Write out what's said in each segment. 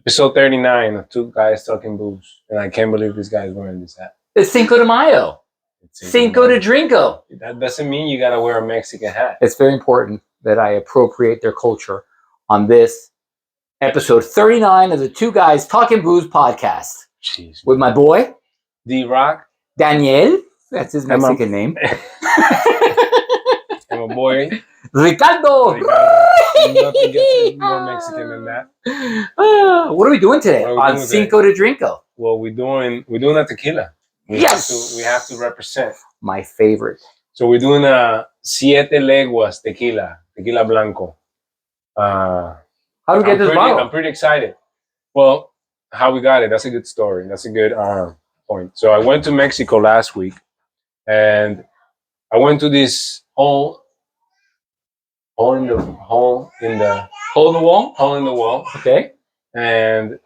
Episode 39 of Two Guys Talking Booze. And I can't believe this guy is wearing this hat. It's Cinco de Mayo. Cinco de Drinko. That doesn't mean you gotta wear a Mexican hat. It's very important that I appropriate their culture on this episode 39 of the Two Guys Talking Booze podcast. Jeez. With my boy, D-Rock. Daniel. That's his Mexican name. And my boy, Ricardo. Nothing gets more Mexican than that. What are we doing today on Cinco de Drinko? Well, we're doing a tequila. We have to represent. My favorite. So we're doing a Siete Leguas Tequila, Tequila Blanco. How do we get this bottle? I'm pretty excited. Well, how we got it, that's a good story. That's a good point. So I went to Mexico last week, and I went to this hole in the wall. Okay. And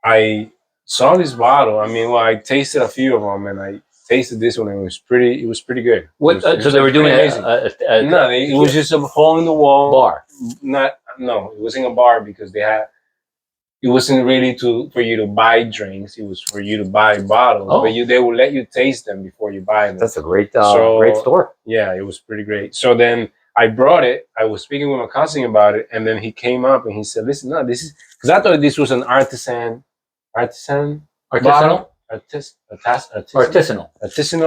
I saw this bottle. I mean, well, I tasted a few of them, and I tasted this one, and it was pretty good. What? So they were doing it was just a hole in the wall bar. No, it wasn't a bar because it wasn't really for you to buy drinks. It was for you to buy bottles, but they will let you taste them before you buy them. That's a great store. Yeah, it was pretty great. So then I brought it. I was speaking with my cousin about it, and then he came up and he said, "Listen, no, this is," because I thought this was an artisanal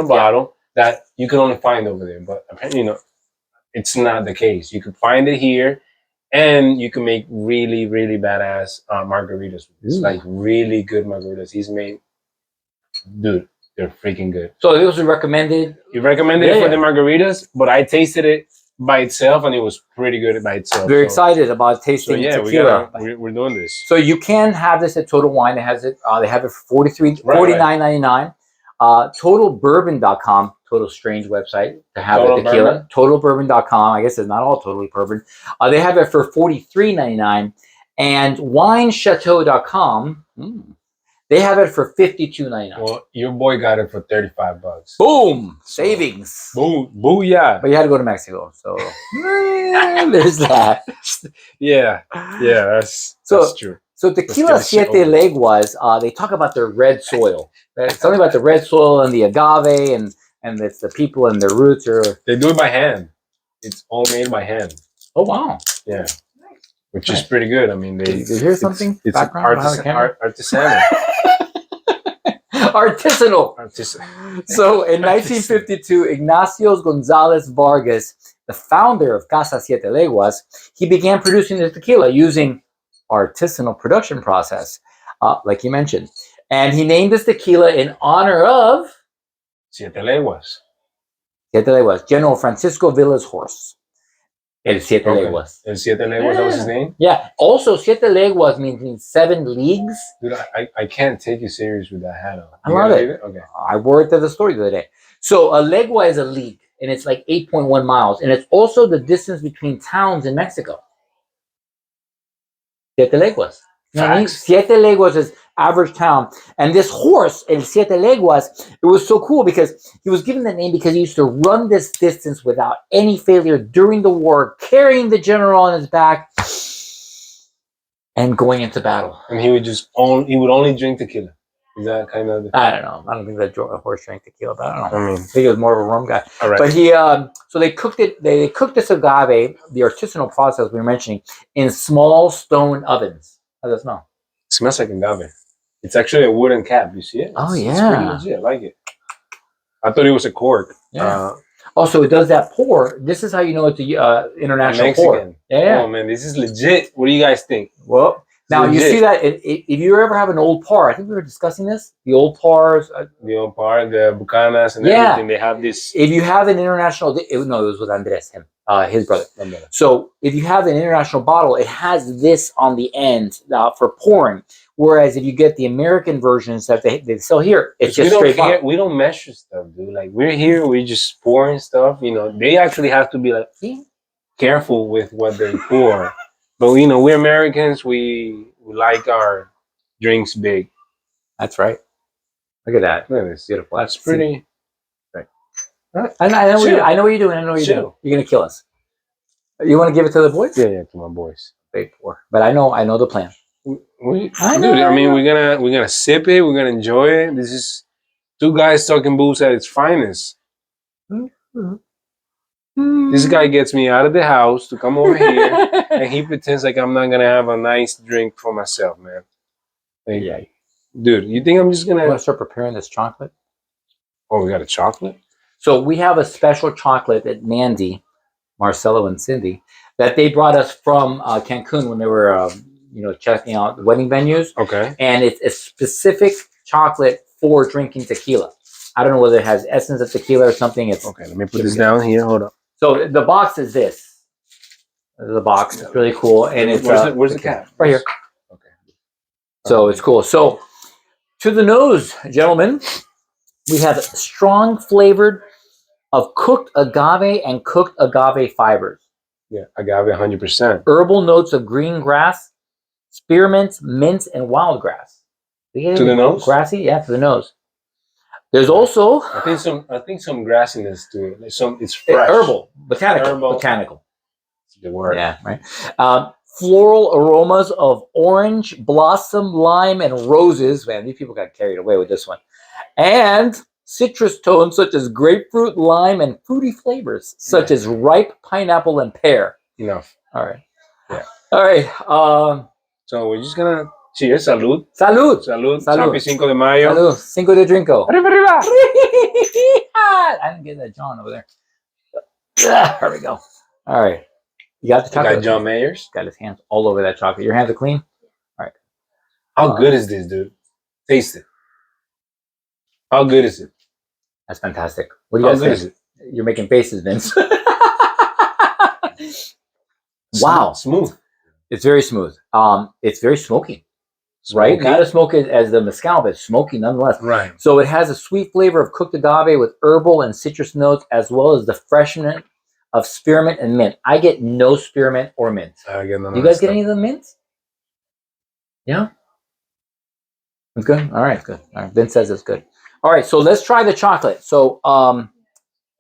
bottle that you can only find over there. But apparently, it's not the case. You can find it here, and you can make really, really badass margaritas. It's like really good margaritas. He's made, dude, they're freaking good. So it was recommended. You recommended it for the margaritas, but I tasted it by itself, and it was pretty good by itself. Very excited about tasting tequila. We're doing this. So you can have this at Total Wine. They have it for $49.99. TotalBourbon.com, Total strange website to have the tequila. TotalBourbon.com. I guess it's not all totally bourbon. They have it for $43.99, and WineChateau.com. They have it for $52.99. Well, your boy got it for $35. Boom! Savings. Booyah! But you had to go to Mexico, so there's that. Yeah, that's true. So Tequila Siete Leguas, they talk about their red soil. Something about the red soil and the agave, and it's the people and their roots They do it by hand. It's all made by hand. Oh wow! Yeah, which is pretty good. I mean, Did you hear something? It's artisanal. Artisanal. So in 1952, Ignacio Gonzalez Vargas, the founder of Casa Siete Leguas, he began producing the tequila using artisanal production process, like you mentioned. And he named this tequila in honor of Siete Leguas. General Francisco Villa's horse. El Siete Leguas. El Siete Leguas, that was his name? Yeah. Also, Siete Leguas means 7 leagues. Dude, I can't take you serious with that hat on. I love it. Okay. I wore it to the store the other day. So a legua is a league, and it's like 8.1 miles. And it's also the distance between towns in Mexico. Siete Leguas. Siete Leguas is average town. And this horse, El Siete Leguas, it was so cool because he was given the name because he used to run this distance without any failure during the war, carrying the general on his back and going into battle. And he would only drink tequila. Is that kind of? I don't know. I don't think that horse drank tequila, but I don't know. I think he was more of a rum guy. All right. But he, so they cooked it. They cooked this agave, the artisanal process we were mentioning, in small stone ovens. How does that smell? It smells like agave. It's actually a wooden cap. You see it? Oh, It's pretty legit. I like it. I thought it was a cork. Yeah. Also, it does that pour. This is how you know it's a international Mexican. pour. Yeah. Oh man, this is legit. What do you guys think? Well, now you see that if you ever have an old par, I think we were discussing this. The old pars, the Bucanas, and everything. They have this. If you have an international, it was with Andres, his brother. So if you have an international bottle, it has this on the end for pouring. Whereas if you get the American versions that they sell here, it's just straight bottle. We don't measure stuff, dude. Like we're here, we just pouring stuff. They actually have to be like careful with what they pour. But we're Americans. We like our drinks big. That's right. Look at that. Look at this. Beautiful. That's pretty. Right. I know what you're doing. I know what you're doing. You're gonna kill us. You want to give it to the boys? Yeah, to my boys. Wait for. But I know the plan. I Dude, know, I mean, I we're gonna sip it. We're gonna enjoy it. This is two guys talking booze at its finest. This guy gets me out of the house to come over here, and he pretends like I'm not gonna have a nice drink for myself, man. Like, Yeah. dude, you think I'm just I'm gonna? gonna start preparing this chocolate. Oh, we got a chocolate. So we have a special chocolate that Mandy, Marcelo, and Cindy that they brought us from Cancun when they were, checking out the wedding venues, Okay. and it's a specific chocolate for drinking tequila. I don't know whether it has essence of tequila or something. It's Okay. Let me put this down here. Hold up. So the box is this. The box. It's really cool, and it's where's the cap? Right here. Okay. So it's cool. So to the nose, gentlemen, we have strong flavored of cooked agave and cooked agave fibers. Yeah, agave 100%. Herbal notes of green grass, spearmint, mint, and wild grass. To the nose? Grassy, yeah, to the nose. There's also I think some grassiness to it. Like it's fresh. herbal, botanical. The word. Yeah, right. Floral aromas of orange, blossom, lime, and roses. Man, these people got carried away with this one. And citrus tones such as grapefruit, lime, and fruity flavors such as ripe pineapple and pear. Enough. All right. Yeah. All right. So we're just gonna cheers. Salud. Salud. Salud. Salud. Happy Cinco de Mayo. Salud. Cinco de Drinko. Arriba, arriba. I didn't get that John over there. There we go. All right. You got the chocolate? Got John Mayer's. Got his hands all over that chocolate. Your hands are clean? All right. How good is this, dude? Taste it. How good is it? That's fantastic. What do you guys think? You're making faces, Vince. Wow. Smooth. It's very smooth. It's very smoky. Right? Not as smoky as the mezcal, but smoky nonetheless. Right. So it has a sweet flavor of cooked agave with herbal and citrus notes, as well as the freshness of spearmint and mint. I get no spearmint or mint. I get none. You guys get any of the mint? Yeah? It's good? All right, good. All right, Vince says it's good. All right, so let's try the chocolate. So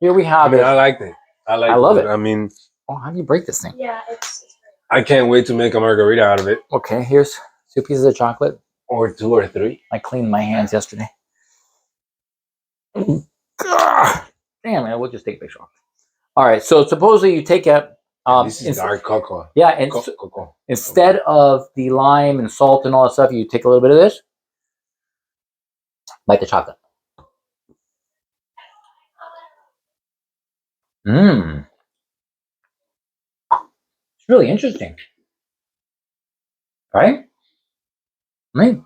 here we have I liked it. I love it. I mean, how do you break this thing? Yeah, it's I can't wait to make a margarita out of it. Okay, here's 2 pieces of chocolate. Or 2 or 3. I cleaned my hands yesterday. Damn, man, we'll just take a picture. All right, so supposedly you take a... this is dark cocoa. Yeah, and cocoa. Instead of the lime and salt and all that stuff, you take a little bit of this. Like the chocolate. Mmm. It's really interesting. Right? I mean,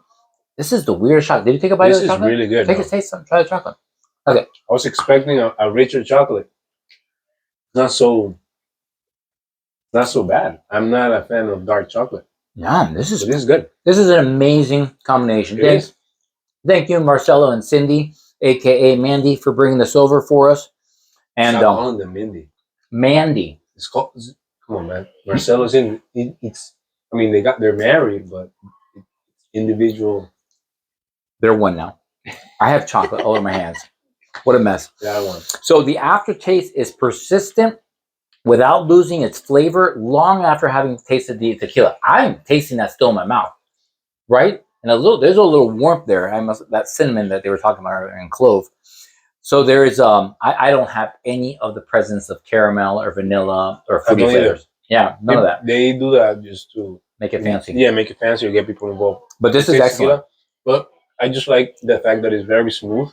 this is the weirdest chocolate. Did you take a bite of the chocolate? This is really good. Take a taste. Try the chocolate. Okay. I was expecting a richer chocolate. Not so bad. I'm not a fan of dark chocolate. Yeah, this is good. This is an amazing combination. Thank you, Marcelo and Cindy, aka Mandy, for bringing this over for us. And stop calling them Mindy. Mandy. It's called. Come on, man. Marcelo's in. It's. I mean, they're married, but it's individual. They're one now. I have chocolate all over my hands. What a mess. That one. So the aftertaste is persistent without losing its flavor long after having tasted the tequila. I'm tasting that still in my mouth, right? And there's a little warmth there. That cinnamon that they were talking about earlier and clove. So there is I don't have any of the presence of caramel or vanilla or fruity flavors. Yeah, none of that. They do that just to make it fancy. Yeah, make it fancy or get people involved. But this is excellent. Tequila, but I just like the fact that it's very smooth.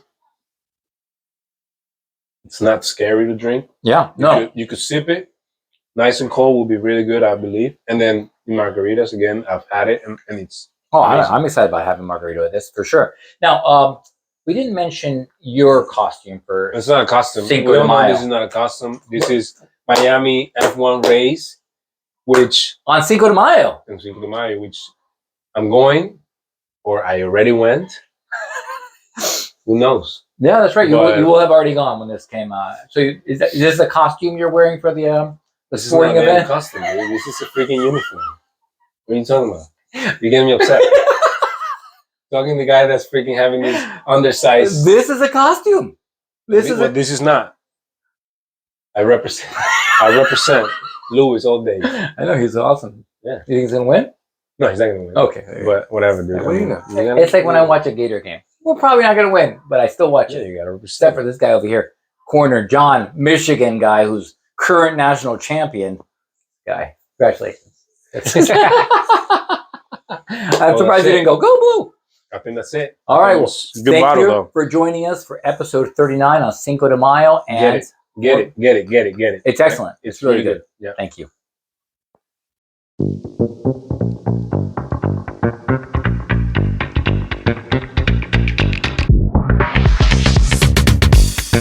It's not scary to drink. Yeah, you could sip it. Nice and cold will be really good, I believe. And then the margaritas, again, I've had it, and it's... Oh, I'm excited about having margarita with this, for sure. Now, we didn't mention your costume for... It's not a costume. Cinco de Mayo. This is not a costume. This is Miami F1 race, which... On Cinco de Mayo. On Cinco de Mayo, which I'm going, or I already went. Who knows? Yeah, that's right. You will have already gone when this came out. So is this a costume you're wearing for the sporting event? This is not a costume, dude. This is a freaking uniform. What are you talking about? You're getting me upset. Talking to the guy that's freaking having these undersized... This is a costume. This is not. I represent Louis all day. I know, he's awesome. Yeah. You think he's going to win? No, he's not gonna win. Okay. But whatever, dude. What do you know? It's like when I watch a Gator game. We're probably not going to win, but I still watch Yeah, it. you gotta Except for this guy over here, corner John, Michigan guy, who's current national champion guy. Congratulations. I'm surprised you didn't go blue. I think that's it. All right. Well, Good thank bottle, you though. for joining us for episode 39 on Cinco de Mayo. And Get it. it's excellent. It's really really good. good. Yeah. Thank you.